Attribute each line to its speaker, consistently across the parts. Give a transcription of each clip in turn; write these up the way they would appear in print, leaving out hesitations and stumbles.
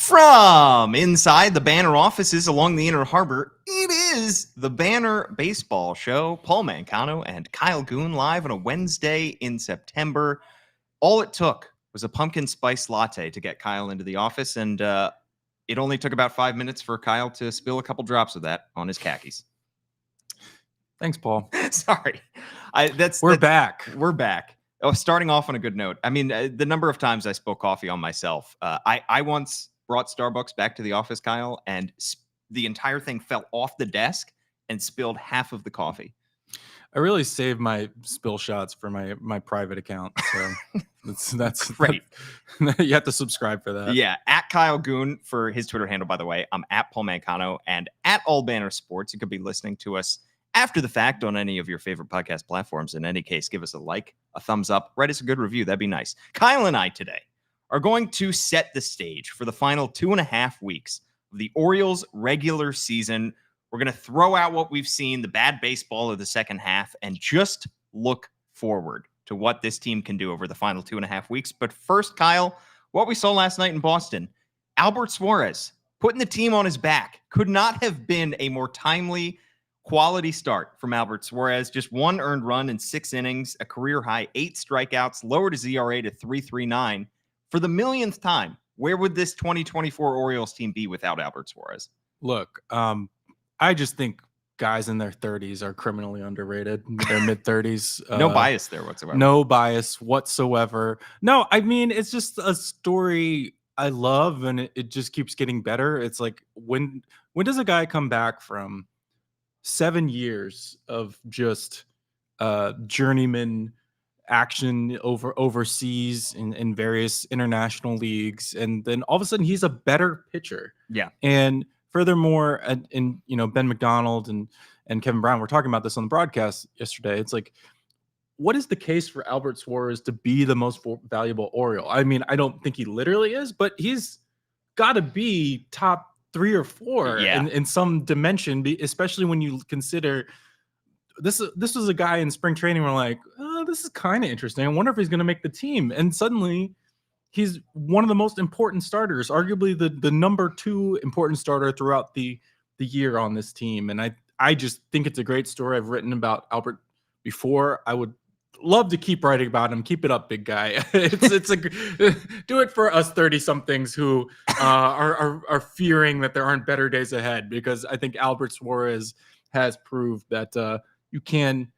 Speaker 1: From inside the Banner offices along the Inner Harbor, it is the Banner Baseball Show. Paul Mancano and Kyle Goon live on a Wednesday in September. All it took was a pumpkin spice latte to get Kyle into the office, and it only took about 5 minutes for Kyle to spill a couple drops of that on his khakis.
Speaker 2: Thanks, Paul.
Speaker 1: Sorry.
Speaker 2: We're back.
Speaker 1: We're back. Oh, starting off on a good note. I mean, the number of times I spilled coffee on myself. I once brought Starbucks back to the office, Kyle, and the entire thing fell off the desk and spilled half of the coffee.
Speaker 2: I really saved my spill shots for my private account. So that's
Speaker 1: great.
Speaker 2: You have to subscribe for that.
Speaker 1: Yeah, at Kyle Goon for his Twitter handle, by the way. I'm at Paul Mancano and at All Banner Sports. You could be listening to us after the fact on any of your favorite podcast platforms. In any case, give us a like, a thumbs up, write us a good review. That'd be nice. Kyle and I today are going to set the stage for the final 2.5 weeks of the Orioles regular season. We're going to throw out what we've seen, the bad baseball of the second half, and just look forward to what this team can do over the final 2.5 weeks. But first, Kyle, what we saw last night in Boston, Albert Suarez putting the team on his back. Could not have been a more timely, quality start from Albert Suarez. Just 1 earned run in 6 innings, a career high, 8 strikeouts, lowered his ERA to 3.39. For the millionth time, where would this 2024 Orioles team be without Albert Suarez?
Speaker 2: Look, I just think guys in their 30s are criminally underrated. Their mid-30s.
Speaker 1: No bias there whatsoever.
Speaker 2: No bias whatsoever. No, I mean, it's just a story I love, and it just keeps getting better. It's like, when does a guy come back from 7 years of just journeyman action overseas in various international leagues, and then all of a sudden he's a better pitcher?
Speaker 1: Yeah.
Speaker 2: And furthermore, and Ben McDonald and Kevin Brown were talking about this on the broadcast yesterday. It's like, what is the case for Albert Suarez to be the most valuable Oriole? I mean, I don't think he literally is, but he's got to be top 3 or 4 in some dimension, especially when you consider this was a guy in spring training. We're like, oh, this is kind of interesting. I wonder if he's going to make the team. And suddenly he's one of the most important starters, arguably the number 2 important starter throughout the year on this team. And I just think it's a great story. I've written about Albert before. I would love to keep writing about him. Keep it up, big guy. It's a do it for us 30-somethings who are fearing that there aren't better days ahead, because I think Albert Suarez has proved that you can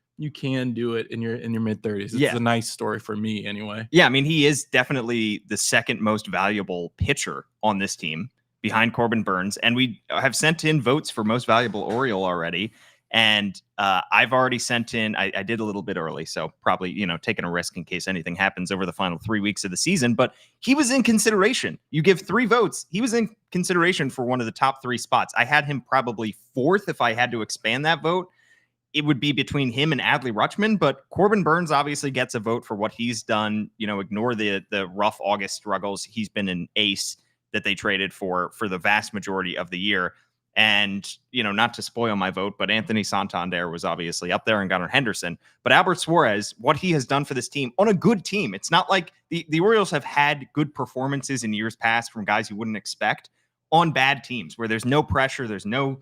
Speaker 2: do it in your mid-30s. It's a nice story for me anyway.
Speaker 1: Yeah, I mean, he is definitely the second most valuable pitcher on this team behind Corbin Burns. And we have sent in votes for most valuable Oriole already. And I've already sent in, I did a little bit early, so probably, taking a risk in case anything happens over the final 3 weeks of the season. But he was in consideration. You give 3 votes. He was in consideration for one of the top 3 spots. I had him probably 4th if I had to expand that vote. It would be between him and Adley Rutschman, but Corbin Burns obviously gets a vote for what he's done. Ignore the rough August struggles. He's been an ace that they traded for the vast majority of the year. And, not to spoil my vote, but Anthony Santander was obviously up there and Gunnar Henderson. But Albert Suarez, what he has done for this team on a good team, it's not like the Orioles have had good performances in years past from guys you wouldn't expect on bad teams where there's no pressure, there's no,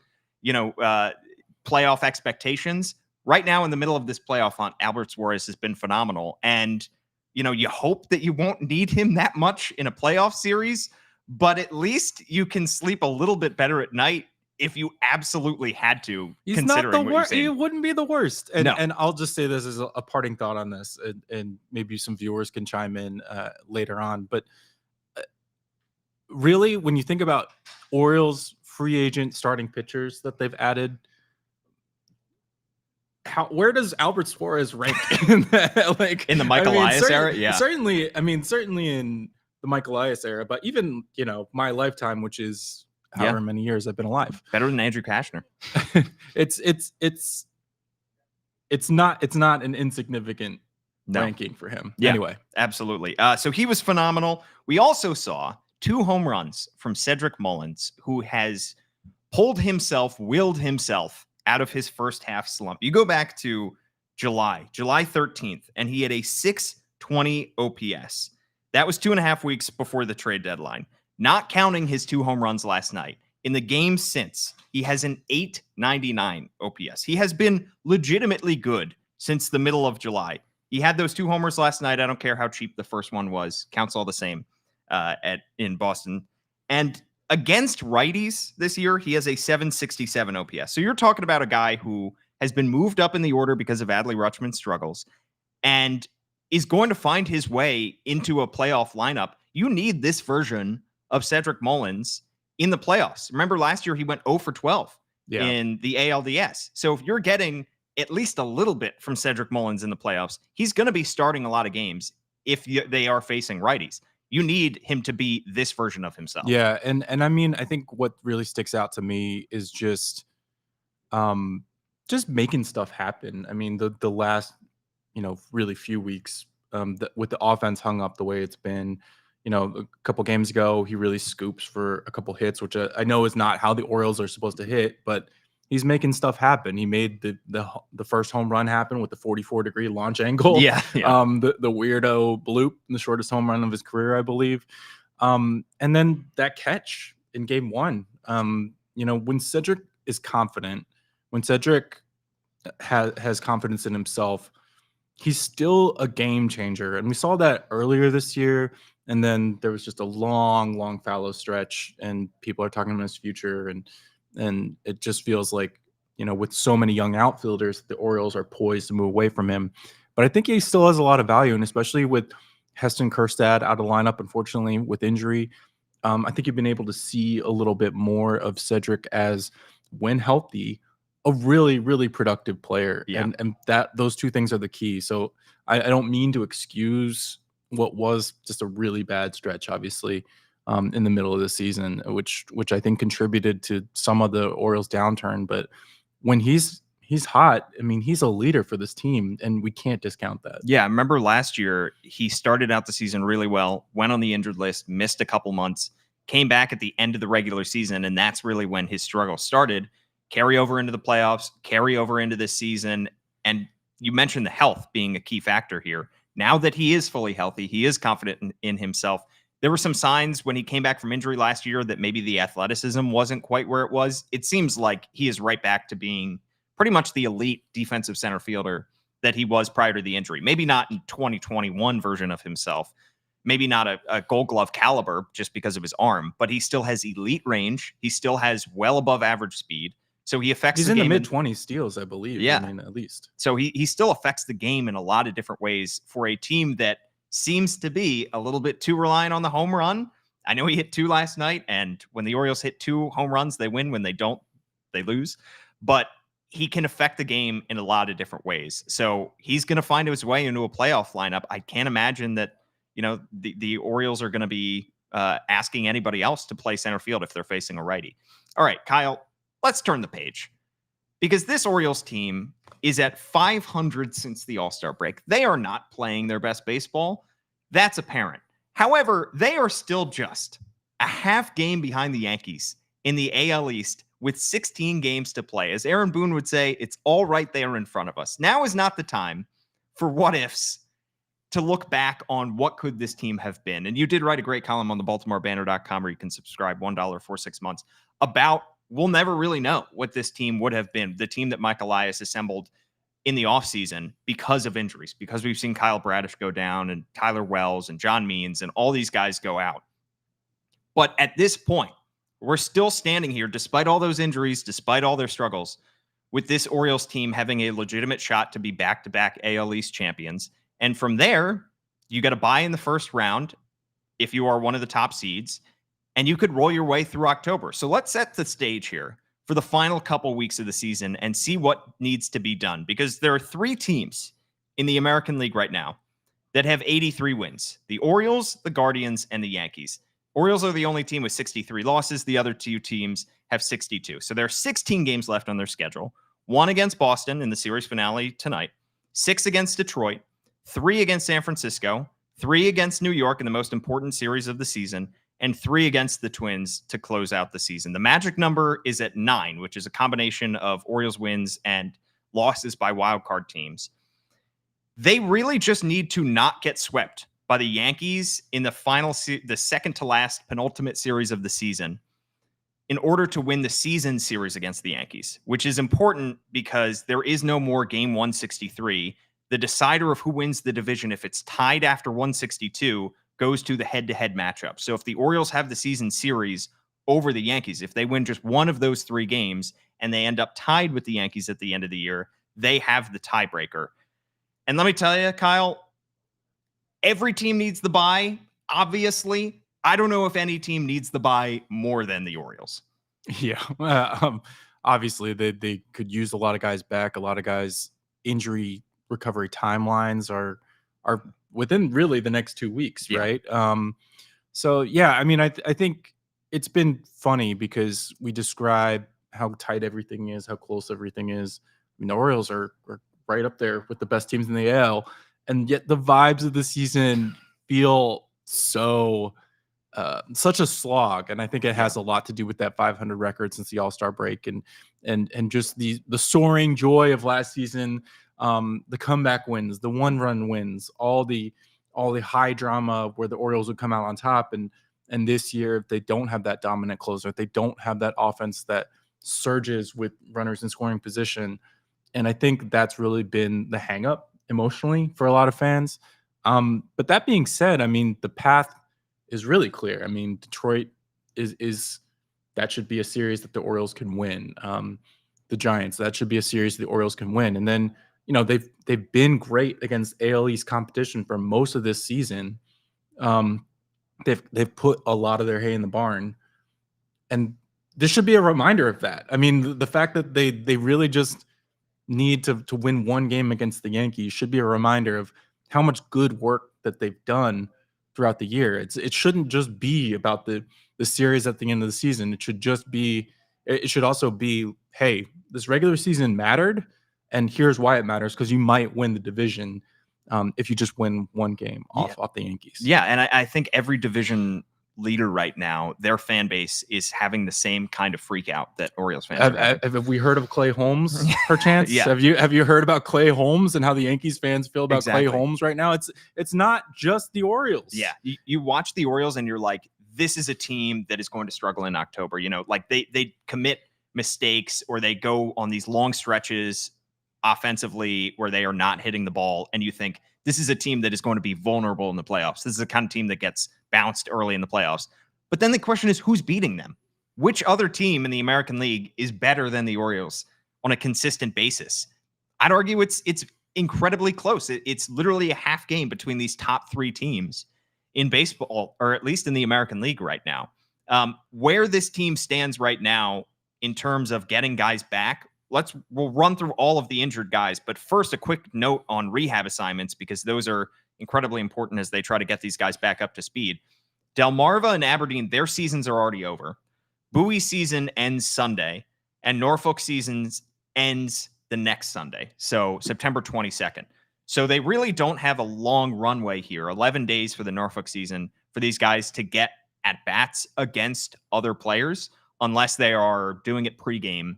Speaker 1: playoff expectations. Right now in the middle of this playoff hunt, Albert Suarez has been phenomenal. And, you hope that you won't need him that much in a playoff series, but at least you can sleep a little bit better at night if you absolutely had to.
Speaker 2: He's not the worst. He wouldn't be the worst. And I'll just say this as a parting thought on this, and maybe some viewers can chime in later on. But really, when you think about Orioles free agent starting pitchers that they've added, where does Albert Suarez rank in that?
Speaker 1: In the Mike Elias era? Yeah.
Speaker 2: Certainly in the Mike Elias era, but even, my lifetime, which is however many years I've been alive.
Speaker 1: Better than Andrew Kashner.
Speaker 2: It's not an insignificant ranking for him.
Speaker 1: Yeah,
Speaker 2: anyway.
Speaker 1: Absolutely. So he was phenomenal. We also saw 2 home runs from Cedric Mullins, who has willed himself out of his first half slump. You go back to July 13th, and he had a 620 OPS. That was 2.5 weeks before the trade deadline. not counting his 2 home runs last night, in the game since, he has an 899 OPS. He has been legitimately good since the middle of July. He had those 2 homers last night. I don't care how cheap the first one was. Counts all the same in Boston. And against righties this year, he has a 767 OPS. So you're talking about a guy who has been moved up in the order because of Adley Rutschman's struggles and is going to find his way into a playoff lineup. You need this version of Cedric Mullins in the playoffs. Remember last year he went 0 for 12 in the ALDS. So if you're getting at least a little bit from Cedric Mullins in the playoffs, he's going to be starting a lot of games if they are facing righties. You need him to be this version of himself.
Speaker 2: Yeah, and I mean, I think what really sticks out to me is just making stuff happen. I mean, the last, really few weeks with the offense hung up the way it's been, a couple games ago, he really scoops for a couple hits, which I know is not how the Orioles are supposed to hit, but he's making stuff happen. He made the first home run happen with the 44-degree launch angle.
Speaker 1: Yeah.
Speaker 2: The weirdo bloop, the shortest home run of his career, I believe. And then that catch in game 1. When Cedric is confident, when Cedric has confidence in himself, he's still a game changer. And we saw that earlier this year. And then there was just a long fallow stretch, and people are talking about his future. And it just feels like, with so many young outfielders, the Orioles are poised to move away from him. But I think he still has a lot of value, and especially with Heston Kjerstad out of lineup, unfortunately, with injury, I think you've been able to see a little bit more of Cedric as, when healthy, a really, really productive player.
Speaker 1: Yeah.
Speaker 2: And that those two things are the key. So I don't mean to excuse what was just a really bad stretch, obviously, in the middle of the season, which I think contributed to some of the Orioles' downturn. But when he's hot, I mean, he's a leader for this team, and we can't discount that.
Speaker 1: Yeah, I remember last year he started out the season really well, went on the injured list, missed a couple months, came back at the end of the regular season, and that's really when his struggle started. Carry over into the playoffs, carry over into this season. And you mentioned the health being a key factor here. Now that he is fully healthy, he is confident in himself. There were some signs when he came back from injury last year that maybe the athleticism wasn't quite where it was. It seems like he is right back to being pretty much the elite defensive center fielder that he was prior to the injury. Maybe not in 2021 version of himself. Maybe not a Gold Glove caliber just because of his arm, but he still has elite range. He still has well above average speed. So he affects
Speaker 2: He's
Speaker 1: the
Speaker 2: in
Speaker 1: game
Speaker 2: the mid-20s steals, I believe.
Speaker 1: Yeah.
Speaker 2: I mean, at least.
Speaker 1: So he still affects the game in a lot of different ways for a team that seems to be a little bit too reliant on the home run. I know he hit 2 last night, and when the Orioles hit 2 home runs, they win. When they don't, they lose. But he can affect the game in a lot of different ways. So he's going to find his way into a playoff lineup. I can't imagine that, the Orioles are going to be asking anybody else to play center field if they're facing a righty. All right, Kyle, let's turn the page, because this Orioles team is at 500 since the All-Star break. They are not playing their best baseball. That's apparent. However, they are still just a half game behind the Yankees in the AL East with 16 games to play. As Aaron Boone would say, it's all right there in front of us. Now is not the time for what ifs, to look back on what could this team have been. And you did write a great column on the BaltimoreBanner.com where you can subscribe $1 for 6 months about, we'll never really know what this team would have been, the team that Mike Elias assembled in the offseason because of injuries, because we've seen Kyle Bradish go down and Tyler Wells and John Means and all these guys go out. But at this point, we're still standing here, despite all those injuries, despite all their struggles, with this Orioles team having a legitimate shot to be back-to-back AL East champions. And from there, you got to buy in the first round if you are one of the top seeds, and you could roll your way through October. So let's set the stage here for the final couple weeks of the season and see what needs to be done, because there are 3 teams in the American League right now that have 83 wins: the Orioles, the Guardians, and the Yankees. Orioles are the only team with 63 losses. The other 2 teams have 62. So there are 16 games left on their schedule. 1 against Boston in the series finale tonight, 6 against Detroit, 3 against San Francisco, 3 against New York in the most important series of the season, and 3 against the Twins to close out the season. The magic number is at 9, which is a combination of Orioles wins and losses by wildcard teams. They really just need to not get swept by the Yankees in the the second to last penultimate series of the season in order to win the season series against the Yankees, which is important because there is no more game 163. The decider of who wins the division, if it's tied after 162, goes to the head-to-head matchup. So if the Orioles have the season series over the Yankees, if they win just one of those 3 games and they end up tied with the Yankees at the end of the year, they have the tiebreaker. And let me tell you, Kyle, every team needs the bye, obviously. I don't know if any team needs the bye more than the Orioles.
Speaker 2: Yeah. Obviously, they could use a lot of guys back. A lot of guys' injury recovery timelines are within really the next 2 weeks,
Speaker 1: Yeah.
Speaker 2: right? So, yeah, I mean, I think it's been funny because we describe how tight everything is, how close everything is. I mean, the Orioles are right up there with the best teams in the AL, and yet the vibes of the season feel so such a slog, and I think it has a lot to do with that 500 record since the All-Star break, and just the soaring joy of last season, the comeback wins, the one-run wins, all the high drama where the Orioles would come out on top, and this year if they don't have that dominant closer, if they don't have that offense that surges with runners in scoring position, and I think that's really been the hangup emotionally for a lot of fans. But that being said, I mean, the path is really clear. I mean, Detroit is that should be a series that the Orioles can win. The Giants, that should be a series the Orioles can win. And then, they've been great against AL East competition for most of this season. They've put a lot of their hay in the barn, and this should be a reminder of that. I mean, the fact that they really just need to win one game against the Yankees should be a reminder of how much good work that they've done throughout the year. It shouldn't just be about the series at the end of the season. It should also be, hey, this regular season mattered, and here's why it matters, because you might win the division if you just win one game off the Yankees.
Speaker 1: Yeah, and I think every division leader right now, their fan base is having the same kind of freak out that Orioles fans are having.
Speaker 2: Have we heard of Clay Holmes, perchance?
Speaker 1: Yeah.
Speaker 2: Have you heard about Clay Holmes and how the Yankees fans feel about
Speaker 1: Exactly.
Speaker 2: Clay Holmes right now? It's not just the Orioles.
Speaker 1: Yeah, you watch the Orioles and you're like, this is a team that is going to struggle in October. Like they commit mistakes or they go on these long stretches offensively where they are not hitting the ball, and you think this is a team that is going to be vulnerable in the playoffs. This is the kind of team that gets bounced early in the playoffs. But then the question is, who's beating them? Which other team in the American League is better than the Orioles on a consistent basis? I'd argue it's incredibly close. It's literally a half game between these top 3 teams in baseball, or at least in the American League right now. Where this team stands right now in terms of getting guys back, we'll run through all of the injured guys. But first, a quick note on rehab assignments, because those are incredibly important as they try to get these guys back up to speed. Delmarva and Aberdeen, their seasons are already over. Bowie's season ends Sunday, and Norfolk seasons ends the next Sunday, so September 22nd. So they really don't have a long runway here, 11 days for the Norfolk season, for these guys to get at bats against other players, unless they are doing it pregame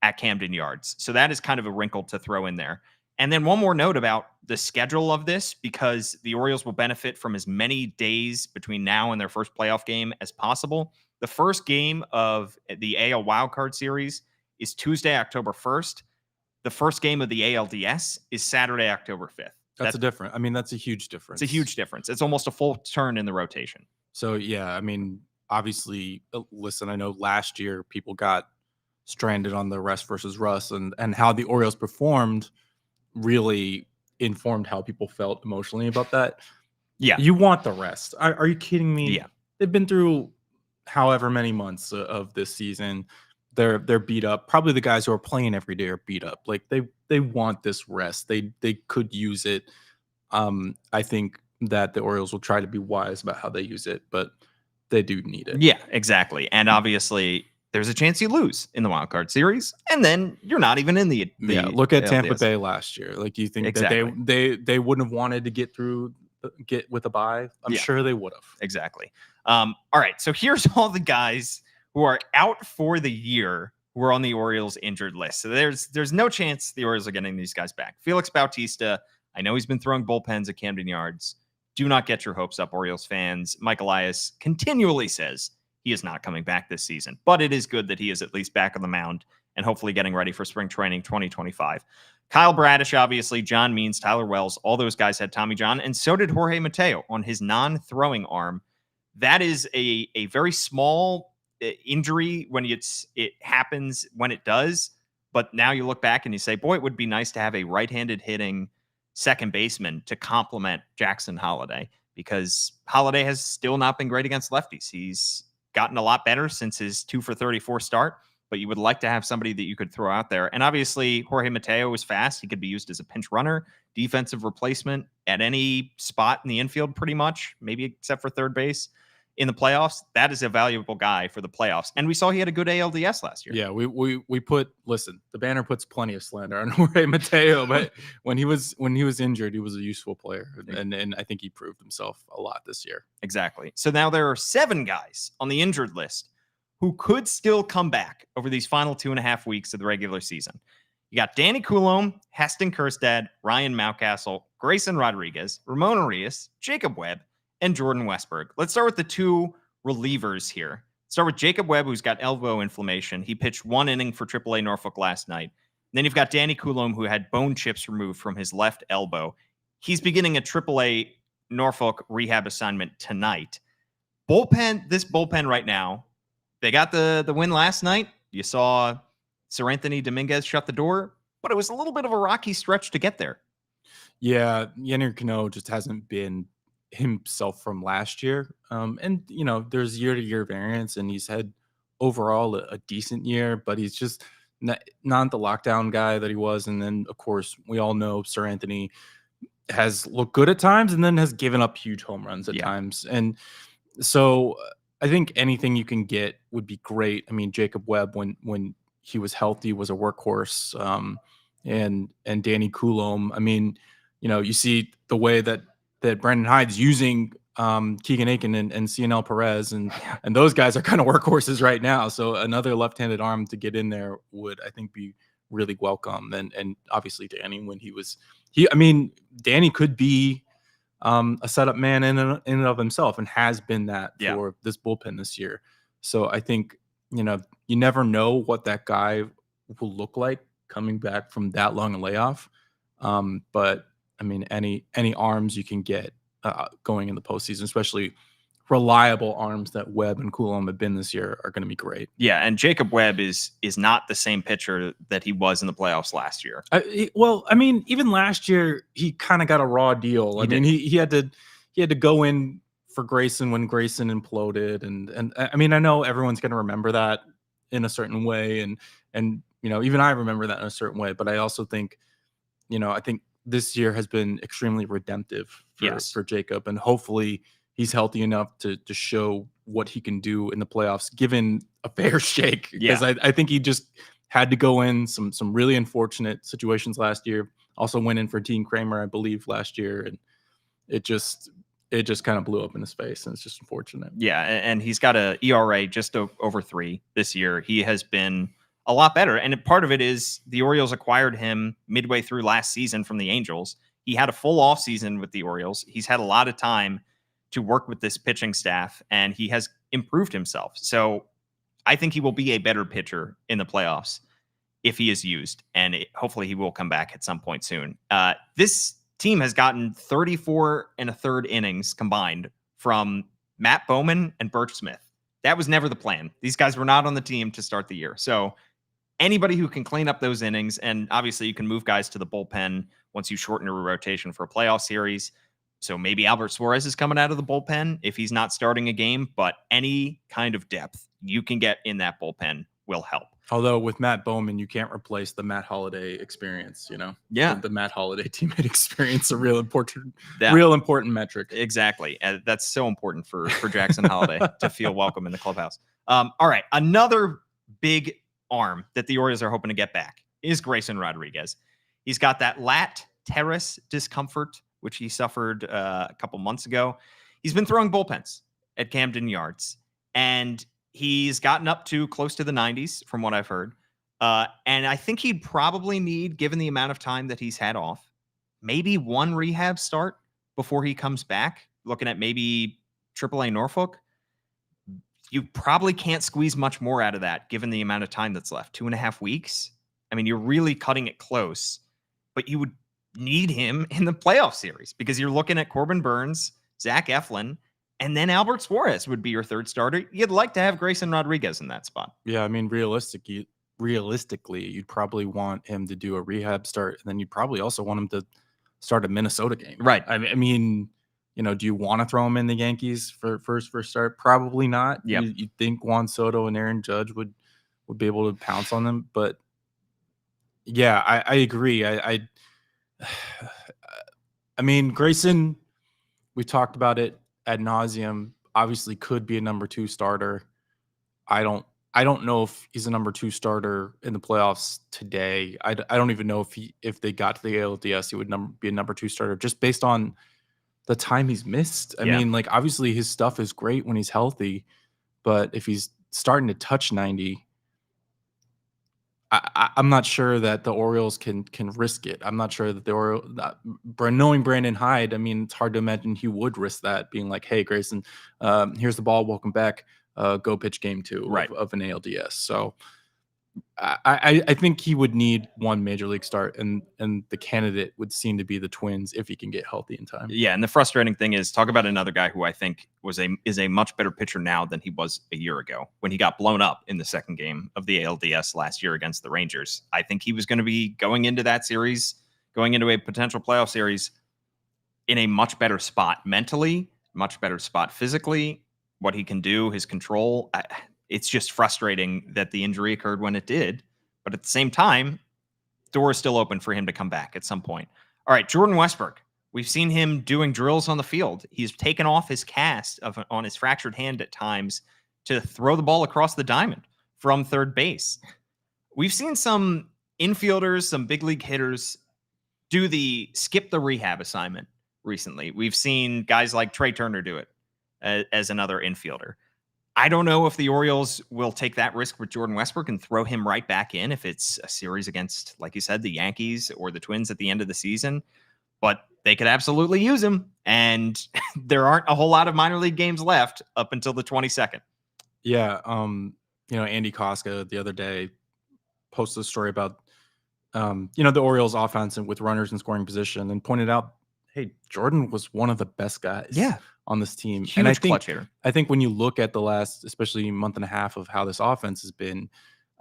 Speaker 1: at Camden Yards. So that is kind of a wrinkle to throw in there. And then one more note about the schedule of this, because the Orioles will benefit from as many days between now and their first playoff game as possible. The first game of the AL Wildcard Series is Tuesday, October 1st. The first game of the ALDS is Saturday, October 5th.
Speaker 2: That's a huge difference.
Speaker 1: It's a huge difference. It's almost a full turn in the rotation.
Speaker 2: So, yeah, I mean, obviously, listen, I know last year people got stranded on the rest versus rust, and how the Orioles performed really informed how people felt emotionally about that.
Speaker 1: Yeah.
Speaker 2: You want the rest. Are you kidding me?
Speaker 1: Yeah.
Speaker 2: They've been through however many months of this season. They're beat up. Probably the guys who are playing every day are beat up. Like they want this rest. They could use it. I think that the Orioles will try to be wise about how they use it, but they do need it.
Speaker 1: Yeah, exactly. And obviously, there's a chance you lose in the wild card series, and then you're not even in the
Speaker 2: look at Tampa Bay last year. Like, do you think that they wouldn't have wanted to get with a bye? I'm sure they would have.
Speaker 1: Exactly. All right, so here's all the guys who are out for the year who are on the Orioles injured list. So there's no chance the Orioles are getting these guys back. Felix Bautista, I know he's been throwing bullpens at Camden Yards. do not get your hopes up, Orioles fans. Mike Elias continually says he is not coming back this season, but it is good that he is at least back on the mound and hopefully getting ready for spring training 2025. Kyle Bradish, obviously, John Means, Tyler Wells, all those guys had Tommy John, and so did Jorge Mateo on his non-throwing arm. That is a very small injury when it happens when it does, but now you look back and you say, boy, it would be nice to have a right-handed hitting second baseman to complement Jackson Holliday, because Holliday has still not been great against lefties. He's gotten a lot better since his 2 for 34 start, but you would like to have somebody that you could throw out there. And obviously, Jorge Mateo is fast. He could be used as a pinch runner, defensive replacement at any spot in the infield, pretty much, maybe except for third base in the playoffs. That is a valuable guy for the playoffs. And we saw he had a good ALDS last year.
Speaker 2: Yeah, we put, listen, the banner puts plenty of slander on Jorge Mateo, but when he was injured, he was a useful player. And I think he proved himself a lot this year.
Speaker 1: Exactly. So now there are 7 guys on the injured list who could still come back over these final 2.5 weeks of the regular season. You got Danny Coulombe, Heston Kjerstad, Ryan Mountcastle, Grayson Rodriguez, Ramon Arias, Jacob Webb, and Jordan Westberg. Let's start with the 2 relievers here. Start with Jacob Webb, who's got elbow inflammation. He pitched 1 inning for AAA Norfolk last night. And then you've got Danny Coulombe, who had bone chips removed from his left elbow. He's beginning a AAA Norfolk rehab assignment tonight. This bullpen right now, they got the win last night. You saw Sir Anthony Dominguez shut the door, but it was a little bit of a rocky stretch to get there.
Speaker 2: Yeah, Yennier Cano just hasn't been himself from last year. And, there's year-to-year variance, and he's had overall a decent year, but he's just not the lockdown guy that he was. And then, of course, we all know Sir Anthony has looked good at times and then has given up huge home runs at times. And so I think anything you can get would be great. I mean, Jacob Webb, when he was healthy, was a workhorse. And Danny Coulombe, I mean, you see the way that Brandon Hyde's using Keegan Aiken and CNL Perez, and those guys are kind of workhorses right now. So another left-handed arm to get in there would, I think, be really welcome. And obviously Danny, when Danny could be a setup man in and of himself, and has been that for this bullpen this year. So I think, you never know what that guy will look like coming back from that long a layoff. But I mean, any arms you can get going in the postseason, especially reliable arms that Webb and Coulombe have been this year, are going to be great. Yeah,
Speaker 1: and Jacob Webb is not the same pitcher that he was in the playoffs last year.
Speaker 2: Even last year he kind of got a raw deal. He had to go in for Grayson when Grayson imploded, and I mean, I know everyone's going to remember that in a certain way, and even I remember that in a certain way. But I also think, I think this year has been extremely redemptive for Jacob, and hopefully he's healthy enough to show what he can do in the playoffs, given a fair shake. Because I think he just had to go in some really unfortunate situations last year. Also went in for Dean Kramer, I believe, last year, and it just kind of blew up in his face, and it's just unfortunate.
Speaker 1: Yeah, and he's got a ERA just over 3 this year. He has been a lot better, and part of it is the Orioles acquired him midway through last season from the Angels. He had a full offseason with the Orioles. He's had a lot of time to work with this pitching staff, and he has improved himself. So I think he will be a better pitcher in the playoffs if he is used, and hopefully he will come back at some point soon. This team has gotten 34 1/3 innings combined from Matt Bowman and Birch Smith. That was never the plan. These guys were not on the team to start the year. So anybody who can clean up those innings, and obviously you can move guys to the bullpen once you shorten your rotation for a playoff series. So maybe Albert Suarez is coming out of the bullpen if he's not starting a game, but any kind of depth you can get in that bullpen will help.
Speaker 2: Although with Matt Bowman, you can't replace the Matt Holliday experience,
Speaker 1: Yeah.
Speaker 2: The Matt Holliday teammate experience, a real important metric.
Speaker 1: Exactly. And that's so important for Jackson Holliday to feel welcome in the clubhouse. All right. Another big arm that the Orioles are hoping to get back is Grayson Rodriguez. He's got that lat teres discomfort, which he suffered a couple months ago. He's been throwing bullpens at Camden Yards, and he's gotten up to close to the 90s from what I've heard. And I think he'd probably need, given the amount of time that he's had off, maybe one rehab start before he comes back. looking at maybe AAA Norfolk. You probably can't squeeze much more out of that given the amount of time that's left. 2.5 weeks. I mean, you're really cutting it close, but you would need him in the playoff series because you're looking at Corbin Burns, Zach Eflin, and then Albert Suarez would be your third starter. You'd like to have Grayson Rodriguez in that spot.
Speaker 2: Yeah, I mean, realistically, you'd probably want him to do a rehab start, and then you'd probably also want him to start a Minnesota game.
Speaker 1: Right.
Speaker 2: I mean, do you want to throw him in the Yankees for first start? Probably not.
Speaker 1: Yep.
Speaker 2: You'd think Juan Soto and Aaron Judge would be able to pounce on them, but yeah, I agree. I mean, Grayson, we talked about it ad nauseum. Obviously, could be a number 2 starter. I don't know if he's a number 2 starter in the playoffs today. I don't even know if they got to the ALDS, he would be a number 2 starter just based on the time he's missed. I mean, like, obviously his stuff is great when he's healthy, but if he's starting to touch 90, I'm not sure that the Orioles can risk it. I'm not sure that the Orioles, knowing Brandon Hyde, I mean, it's hard to imagine he would risk that, being like, hey, Grayson, here's the ball, welcome back, go pitch game 2 of an ALDS. So I think he would need one major league start, and the candidate would seem to be the Twins if he can get healthy in time.
Speaker 1: Yeah, and the frustrating thing is, talk about another guy who I think is a much better pitcher now than he was a year ago when he got blown up in the second game of the ALDS last year against the Rangers. I think he was going to be going into that series, going into a potential playoff series in a much better spot mentally, much better spot physically, what he can do, his control. It's just frustrating that the injury occurred when it did. But at the same time, door is still open for him to come back at some point. All right, Jordan Westburg. We've seen him doing drills on the field. He's taken off his cast on his fractured hand at times to throw the ball across the diamond from third base. We've seen some infielders, some big league hitters do the skip the rehab assignment recently. We've seen guys like Trey Turner do it as another infielder. I don't know if the Orioles will take that risk with Jordan Westbrook and throw him right back in if it's a series against, like you said, the Yankees or the Twins at the end of the season. But they could absolutely use him. And there aren't a whole lot of minor league games left up until the 22nd.
Speaker 2: Yeah. Andy Koska the other day posted a story about, the Orioles offense and with runners in scoring position, and pointed out, hey, Jordan was one of the best guys on this team.
Speaker 1: Huge
Speaker 2: and
Speaker 1: clutch hitter.
Speaker 2: I think when you look at the last, especially month and a half of how this offense has been,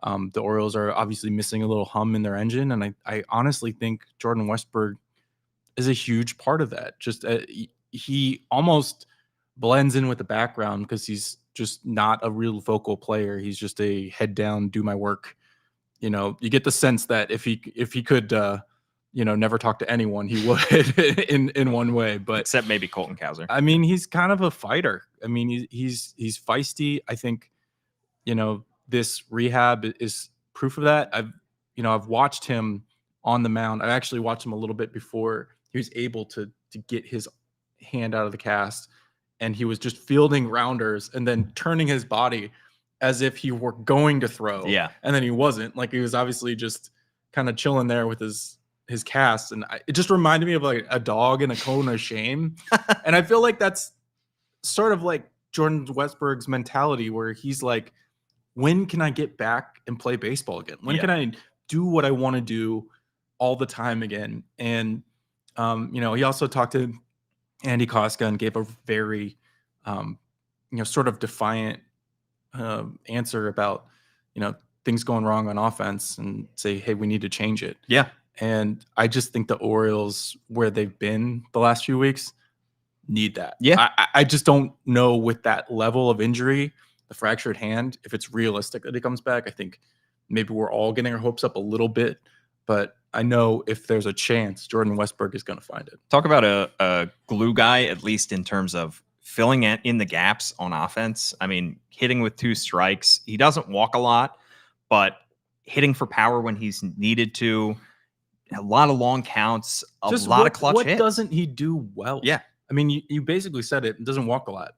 Speaker 2: the Orioles are obviously missing a little hum in their engine. And I honestly think Jordan Westburg is a huge part of that. Just he almost blends in with the background because he's just not a real vocal player. He's just a head down, do my work. You get the sense that if he could, never talk to anyone, he would in one way. But
Speaker 1: except maybe Colton Cowser.
Speaker 2: I mean, he's kind of a fighter. I mean, he's feisty. I think, this rehab is proof of that. I've watched him on the mound. I actually watched him a little bit before he was able to get his hand out of the cast, and he was just fielding rounders and then turning his body as if he were going to throw.
Speaker 1: Yeah.
Speaker 2: And then he wasn't. Like, he was obviously just kind of chilling there with his cast. And it just reminded me of like a dog in a cone of shame. And I feel like that's sort of like Jordan Westburg's mentality, where he's like, when can I get back and play baseball again? When can I do what I want to do all the time again? And, he also talked to Andy Koska and gave a very, sort of defiant answer about, things going wrong on offense, and say, hey, we need to change it.
Speaker 1: Yeah.
Speaker 2: And I just think the Orioles, where they've been the last few weeks, need that.
Speaker 1: Yeah.
Speaker 2: I just don't know, with that level of injury, the fractured hand, if it's realistic that he comes back. I think maybe we're all getting our hopes up a little bit, but I know if there's a chance, Jordan Westburg is going to find it.
Speaker 1: Talk about a glue guy, at least in terms of filling in the gaps on offense. I mean, hitting with 2 strikes. He doesn't walk a lot, but hitting for power when he's needed to. A lot of long counts, lot of clutch hits.
Speaker 2: What doesn't he do well?
Speaker 1: Yeah.
Speaker 2: I mean, you basically said it. It doesn't walk a lot.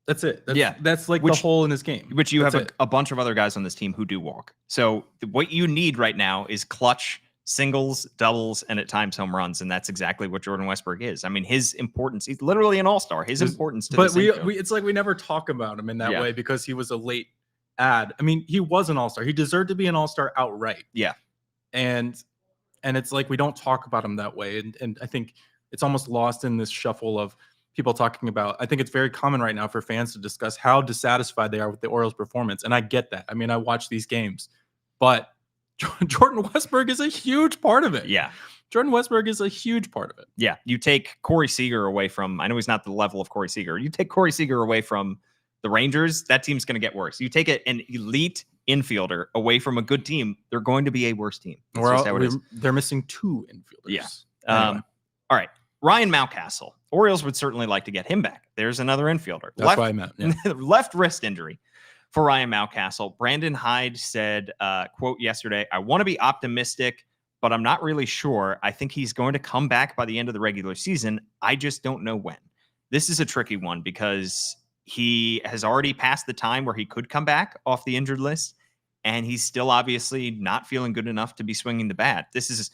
Speaker 2: That's it. That's like
Speaker 1: the
Speaker 2: hole in his game.
Speaker 1: Which you have a bunch of other guys on this team who do walk. So what you need right now is clutch singles, doubles, and at times home runs, and that's exactly what Jordan Westburg is. I mean, his importance, he's literally an all-star. His importance to
Speaker 2: but
Speaker 1: this
Speaker 2: we
Speaker 1: infield.
Speaker 2: it's like we never talk about him in that
Speaker 1: Yeah.
Speaker 2: way because he was a late add. I mean, he was an all-star. He deserved to be an all-star outright.
Speaker 1: Yeah.
Speaker 2: And it's like we don't talk about him that way. And I think it's almost lost in this shuffle of people talking about. I think it's very common right now for fans to discuss how dissatisfied they are with the Orioles' performance. And I get that. I mean, I watch these games, but Jordan Westburg is a huge part of it.
Speaker 1: Yeah.
Speaker 2: Jordan Westburg is a huge part of it.
Speaker 1: Yeah. You take Corey Seager away from, I know he's not the level of Corey Seager. You take Corey Seager away from the Rangers, that team's going to get worse. You take an elite infielder away from a good team, they're going to be a worse team. That's just how it is.
Speaker 2: They're missing 2 infielders.
Speaker 1: Yeah.
Speaker 2: Anyway.
Speaker 1: All right. Ryan Mountcastle. Orioles would certainly like to get him back. There's another infielder.
Speaker 2: That's what I meant. Yeah.
Speaker 1: Left wrist injury for Ryan Mountcastle. Brandon Hyde said, quote yesterday, "I want to be optimistic, but I'm not really sure. I think he's going to come back by the end of the regular season. I just don't know when." This is a tricky one because he has already passed the time where he could come back off the injured list, and he's still obviously not feeling good enough to be swinging the bat. This is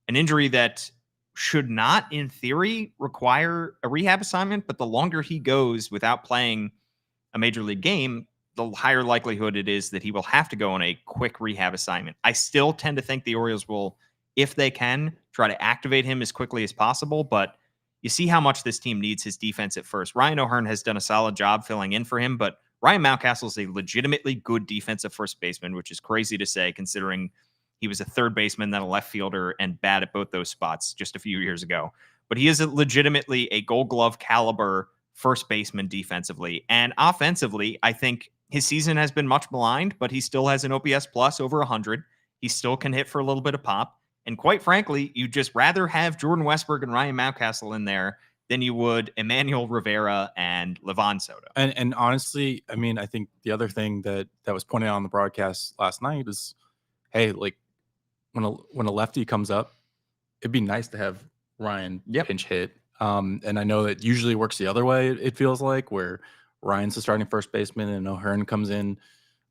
Speaker 1: an injury that should not, in theory, require a rehab assignment, but the longer he goes without playing a major league game, the higher likelihood it is that he will have to go on a quick rehab assignment. I still tend to think the Orioles will, if they can, try to activate him as quickly as possible, but you see how much this team needs his defense at first. Ryan O'Hearn has done a solid job filling in for him, but Ryan Mountcastle is a legitimately good defensive first baseman, which is crazy to say considering he was a third baseman, then a left fielder, and bad at both those spots just a few years ago. But he is legitimately a Gold Glove caliber first baseman defensively. And offensively, I think his season has been much maligned, but he still has an OPS plus over 100. He still can hit for a little bit of pop. And quite frankly, you'd just rather have Jordan Westburg and Ryan Mountcastle in there than you would Emmanuel Rivera and Livan Soto.
Speaker 2: And honestly, I mean, I think the other thing that was pointed out on the broadcast last night is, hey, like when a lefty comes up, it'd be nice to have Ryan pinch hit. And I know that usually works the other way, it feels like, where Ryan's the starting first baseman and O'Hearn comes in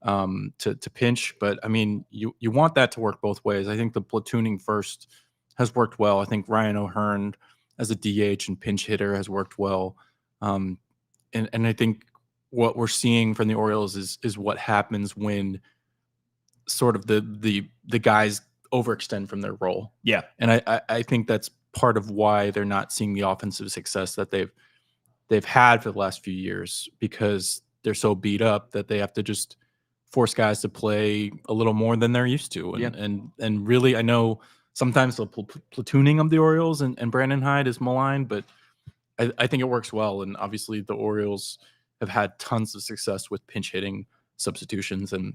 Speaker 2: to pinch. But I mean, you want that to work both ways. I think the platooning first has worked well. I think Ryan O'Hearn as a DH and pinch hitter has worked well. And I think what we're seeing from the Orioles is what happens when sort of the guys overextend from their role.
Speaker 1: Yeah.
Speaker 2: And I think that's part of why they're not seeing the offensive success that they've had for the last few years, because they're so beat up that they have to just force guys to play a little more than they're used to. And really, I know sometimes the platooning of the Orioles and Brandon Hyde is maligned, but I think it works well. And obviously the Orioles have had tons of success with pinch hitting substitutions, and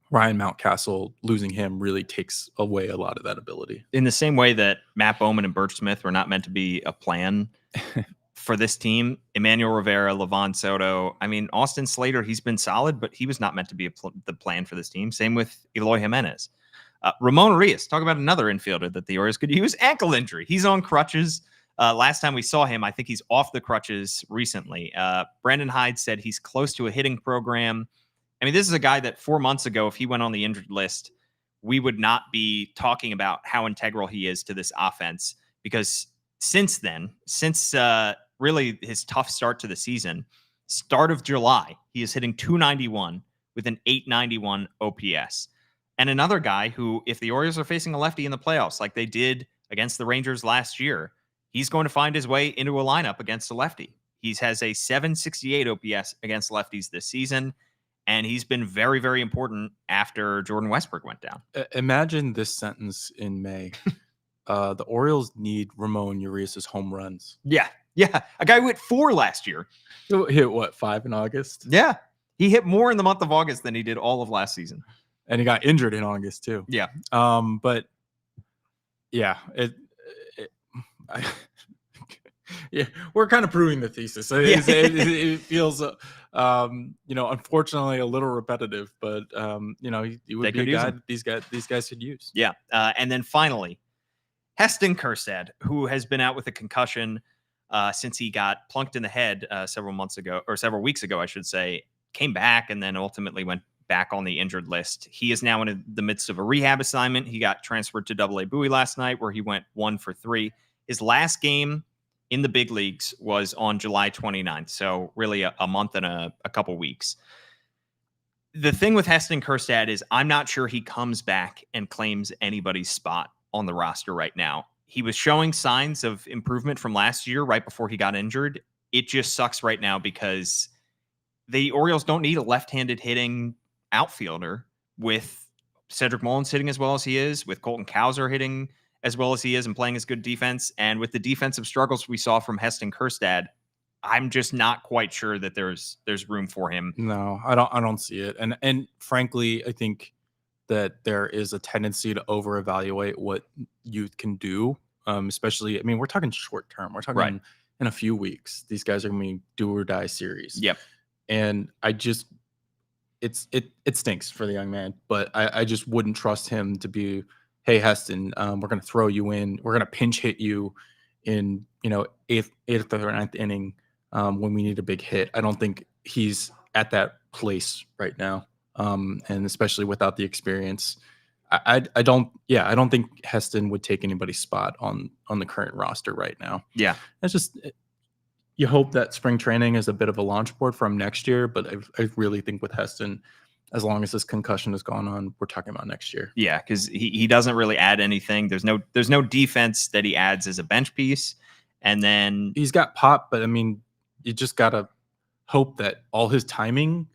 Speaker 2: Ryan Mountcastle, losing him really takes away a lot of that ability.
Speaker 1: In the same way that Matt Bowman and Birch Smith were not meant to be a plan for this team, Emmanuel Rivera, Livan Soto, I mean, Austin Slater, he's been solid, but he was not meant to be the plan for this team. Same with Eloy Jimenez. Ramon Arias, talk about another infielder that the Orioles could use. Ankle injury. He's on crutches. Last time we saw him, I think he's off the crutches recently. Brandon Hyde said he's close to a hitting program. I mean, this is a guy that 4 months ago, if he went on the injured list, we would not be talking about how integral he is to this offense, because since then, since really his tough start to the season, start of July, he is hitting .291 with an .891 OPS. And another guy who, if the Orioles are facing a lefty in the playoffs like they did against the Rangers last year, he's going to find his way into a lineup against a lefty. He has a .768 OPS against lefties this season, and he's been very, very important after Jordan Westburg went down.
Speaker 2: Imagine this sentence in May. The Orioles need Ramon Urias' home runs.
Speaker 1: Yeah. A guy who hit 4 last year.
Speaker 2: Hit what, 5 in August?
Speaker 1: Yeah. He hit more in the month of August than he did all of last season.
Speaker 2: And he got injured in August too.
Speaker 1: Yeah.
Speaker 2: But yeah, yeah, we're kind of proving the thesis. It feels, unfortunately a little repetitive, but he would be a guy these guys could use.
Speaker 1: Yeah. And then finally, Heston Kjerstad, who has been out with a concussion since he got plunked in the head several weeks ago, I should say, came back and then ultimately went back on the injured list. He is now in the midst of a rehab assignment. He got transferred to Double A Bowie last night, where he went 1 for 3. His last game in the big leagues was on July 29th, so really a month and a couple weeks. The thing with Heston Kjerstad is I'm not sure he comes back and claims anybody's spot on the roster right now. He was showing signs of improvement from last year right before he got injured. It just sucks right now because the Orioles don't need a left-handed hitting outfielder with Cedric Mullins hitting as well as he is, with Colton Cowser hitting as well as he is and playing his good defense, and with the defensive struggles we saw from Heston Kjerstad. I'm just not quite sure that there's room for him.
Speaker 2: No, I don't see it. And frankly, I think that there is a tendency to over evaluate what youth can do. Especially, I mean, we're talking short term. We're talking in a few weeks. These guys are going to be do or die series.
Speaker 1: Yep.
Speaker 2: And I just it stinks for the young man, but I just wouldn't trust him to be, hey Heston, we're going to throw you in. We're going to pinch hit you in, eighth or ninth inning when we need a big hit. I don't think he's at that place right now. And especially without the experience, I don't think Heston would take anybody's spot on the current roster right now.
Speaker 1: Yeah.
Speaker 2: It's just, you hope that spring training is a bit of a launch board from next year, but I really think with Heston, as long as this concussion has gone on, we're talking about next year.
Speaker 1: Yeah, because he doesn't really add anything. There's no defense that he adds as a bench piece. And then
Speaker 2: he's got pop, but I mean, you just gotta hope that all his timing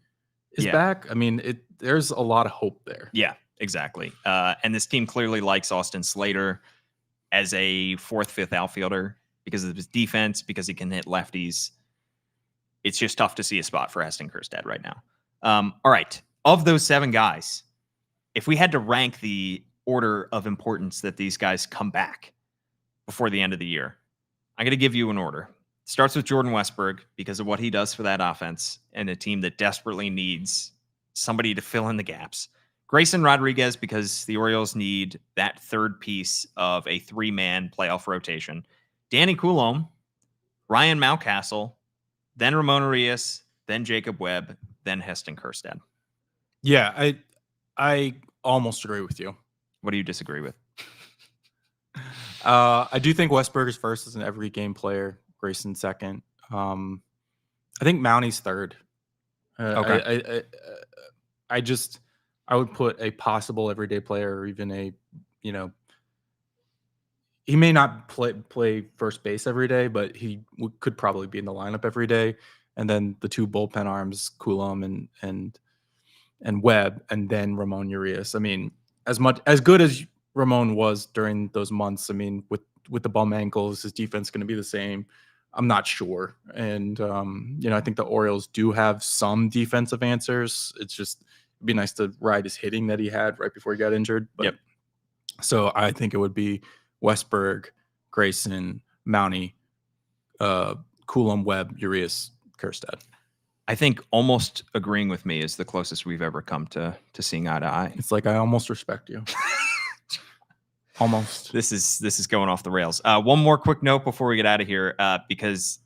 Speaker 2: is back. I mean, there's a lot of hope there.
Speaker 1: Yeah, exactly. And this team clearly likes Austin Slater as a 4th, 5th outfielder because of his defense, because he can hit lefties. It's just tough to see a spot for Heston Kjerstad right now. All right. Of those 7 guys, if we had to rank the order of importance that these guys come back before the end of the year, I'm going to give you an order. It starts with Jordan Westburg because of what he does for that offense and a team that desperately needs somebody to fill in the gaps. Grayson Rodriguez because the Orioles need that third piece of a 3-man playoff rotation. Danny Coulombe, Ryan Mountcastle, then Ramon Urias, then Jacob Webb, then Heston Kjerstad.
Speaker 2: Yeah, I almost agree with you.
Speaker 1: What do you disagree with?
Speaker 2: I do think Westburg is first as an every game player. Grayson second. I think Mounty's third.
Speaker 1: Okay.
Speaker 2: I would put a possible everyday player, or even a, he may not play first base every day, but he could probably be in the lineup every day. And then the 2 bullpen arms, Coulombe and Webb, and then Ramon Urias. I mean, as good as Ramon was during those months, I mean, with the bum ankles, his defense going to be the same. I'm not sure. And, I think the Orioles do have some defensive answers. It's just, it'd be nice to ride his hitting that he had right before he got injured. But
Speaker 1: yep.
Speaker 2: So I think it would be Westburg, Grayson, Mounty, Coulombe, Webb, Urias, Kjerstad.
Speaker 1: I think almost agreeing with me is the closest we've ever come to seeing eye to eye.
Speaker 2: It's like I almost respect you. Almost.
Speaker 1: This is going off the rails. One more quick note before we get out of here, because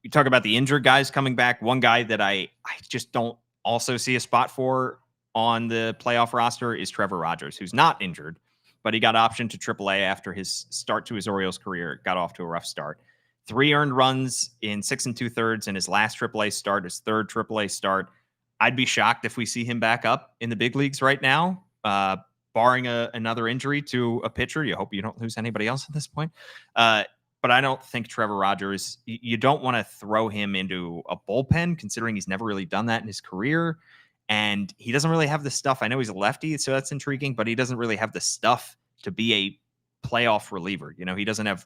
Speaker 1: you talk about the injured guys coming back. One guy that I just don't also see a spot for on the playoff roster is Trevor Rogers, who's not injured, but he got optioned to AAA after his start to his Orioles career. Got off to a rough start. 3 earned runs in 6 2/3 in his last AAA start, his 3rd AAA start. I'd be shocked if we see him back up in the big leagues right now. Barring another injury to a pitcher. You hope you don't lose anybody else at this point. But I don't think Trevor Rogers, you don't want to throw him into a bullpen, considering he's never really done that in his career. And he doesn't really have the stuff. I know he's a lefty, so that's intriguing, but he doesn't really have the stuff to be a playoff reliever. He doesn't have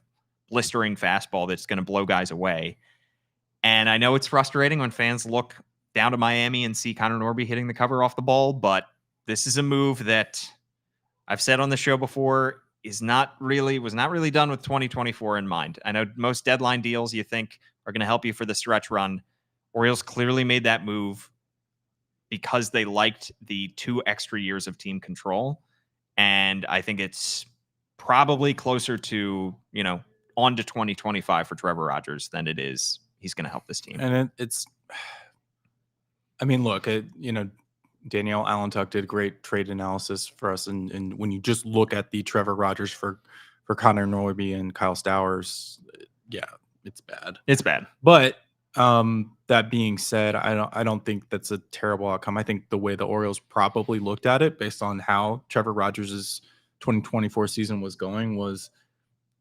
Speaker 1: blistering fastball that's going to blow guys away. And I know it's frustrating when fans look down to Miami and see Connor Norby hitting the cover off the ball, but this is a move that I've said on the show before was not really done with 2024 in mind. I know most deadline deals you think are going to help you for the stretch run. Orioles clearly made that move because they liked the 2 extra years of team control. And I think it's probably closer to, on to 2025 for Trevor Rogers than it is he's going to help this team.
Speaker 2: And look, Danielle Allentuck did great trade analysis for us, and when you just look at the Trevor Rogers for Connor Norby and Kyle Stowers, yeah, it's bad.
Speaker 1: It's bad.
Speaker 2: But that being said, I don't think that's a terrible outcome. I think the way the Orioles probably looked at it, based on how Trevor Rogers' 2024 season was going, was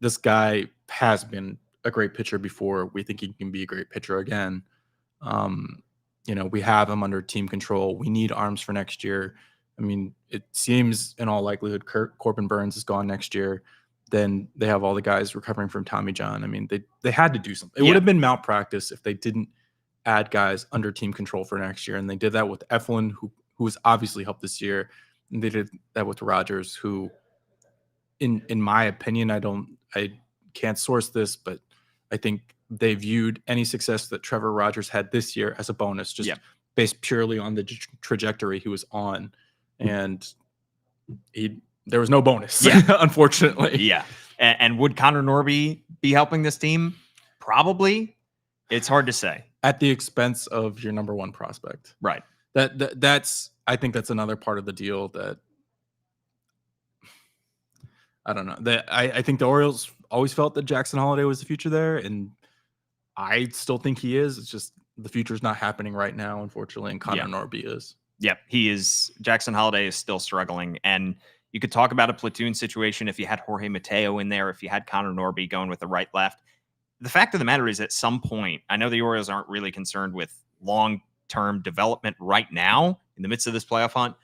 Speaker 2: this guy has been a great pitcher before. We think he can be a great pitcher again. We have him under team control. We need arms for next year. I mean, it seems in all likelihood Corbin Burns is gone next year. Then they have all the guys recovering from Tommy John. I mean, they had to do something. It would have been malpractice if they didn't add guys under team control for next year. And they did that with Eflin, who has obviously helped this year. And they did that with Rogers, who, in my opinion, I can't source this, but I think they viewed any success that Trevor Rogers had this year as a bonus, just based purely on the trajectory he was on. And there was no bonus, unfortunately.
Speaker 1: Yeah. And would Connor Norby be helping this team? Probably. It's hard to say.
Speaker 2: At the expense of your number one prospect.
Speaker 1: Right.
Speaker 2: I think that's another part of the deal that I don't know. I think the Orioles always felt that Jackson Holliday was the future there, and I still think he is. It's just the future's not happening right now, unfortunately, and Connor Norby is.
Speaker 1: Yeah, he is. Jackson Holliday is still struggling, and you could talk about a platoon situation if you had Jorge Mateo in there, if you had Connor Norby going with the right-left. The fact of the matter is, at some point, I know the Orioles aren't really concerned with long-term development right now in the midst of this playoff hunt.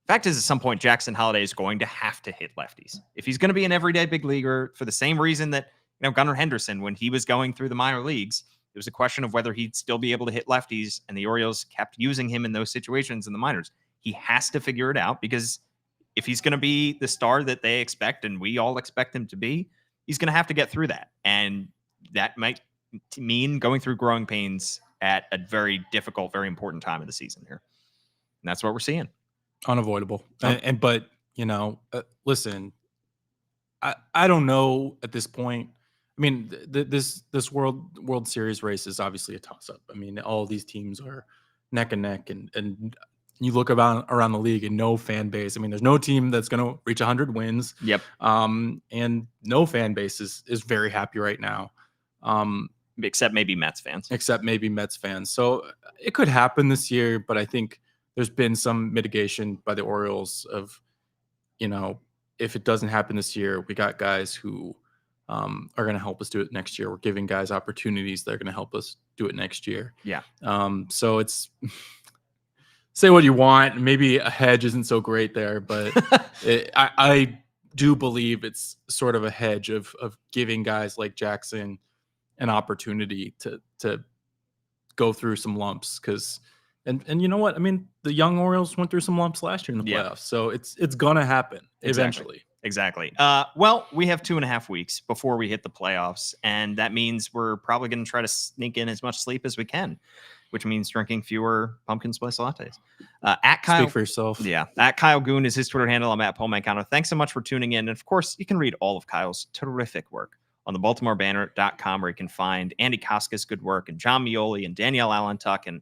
Speaker 1: Fact is, at some point, Jackson Holliday is going to have to hit lefties. If he's going to be an everyday big leaguer, for the same reason that Gunnar Henderson, when he was going through the minor leagues, it was a question of whether he'd still be able to hit lefties, and the Orioles kept using him in those situations in the minors. He has to figure it out, because if he's going to be the star that they expect, and we all expect him to be, he's going to have to get through that. And that might mean going through growing pains at a very difficult, very important time of the season here. And that's what we're seeing.
Speaker 2: Unavoidable. But listen, I don't know at this point. I mean, this World Series race is obviously a toss-up. I mean, all these teams are neck and neck, and you look around the league and no fan base. I mean, there's no team that's going to reach 100 wins.
Speaker 1: Yep.
Speaker 2: And no fan base is very happy right now.
Speaker 1: Except maybe Mets fans.
Speaker 2: So it could happen this year, but I think there's been some mitigation by the Orioles of, if it doesn't happen this year, we got guys who are going to help us do it next year. We're giving guys opportunities that are going to help us do it next year.
Speaker 1: Yeah.
Speaker 2: So it's say what you want. Maybe a hedge isn't so great there, but I do believe it's sort of a hedge of giving guys like Jackson an opportunity to go through some lumps, because and you know what? I mean, the young Orioles went through some lumps last year in the playoffs, so it's gonna happen eventually.
Speaker 1: Exactly. Well, we have 2.5 weeks before we hit the playoffs, and that means we're probably going to try to sneak in as much sleep as we can, which means drinking fewer pumpkin spice lattes. At Kyle,
Speaker 2: speak for yourself.
Speaker 1: Yeah. At Kyle Goon is his Twitter handle. I'm at Paul Mancano. Thanks so much for tuning in. And of course, you can read all of Kyle's terrific work on the BaltimoreBanner.com, where you can find Andy Koska's good work and John Mioli and Danielle Allentuck and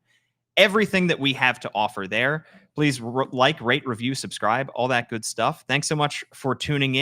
Speaker 1: everything that we have to offer there. Please like, rate, review, subscribe, all that good stuff. Thanks so much for tuning in.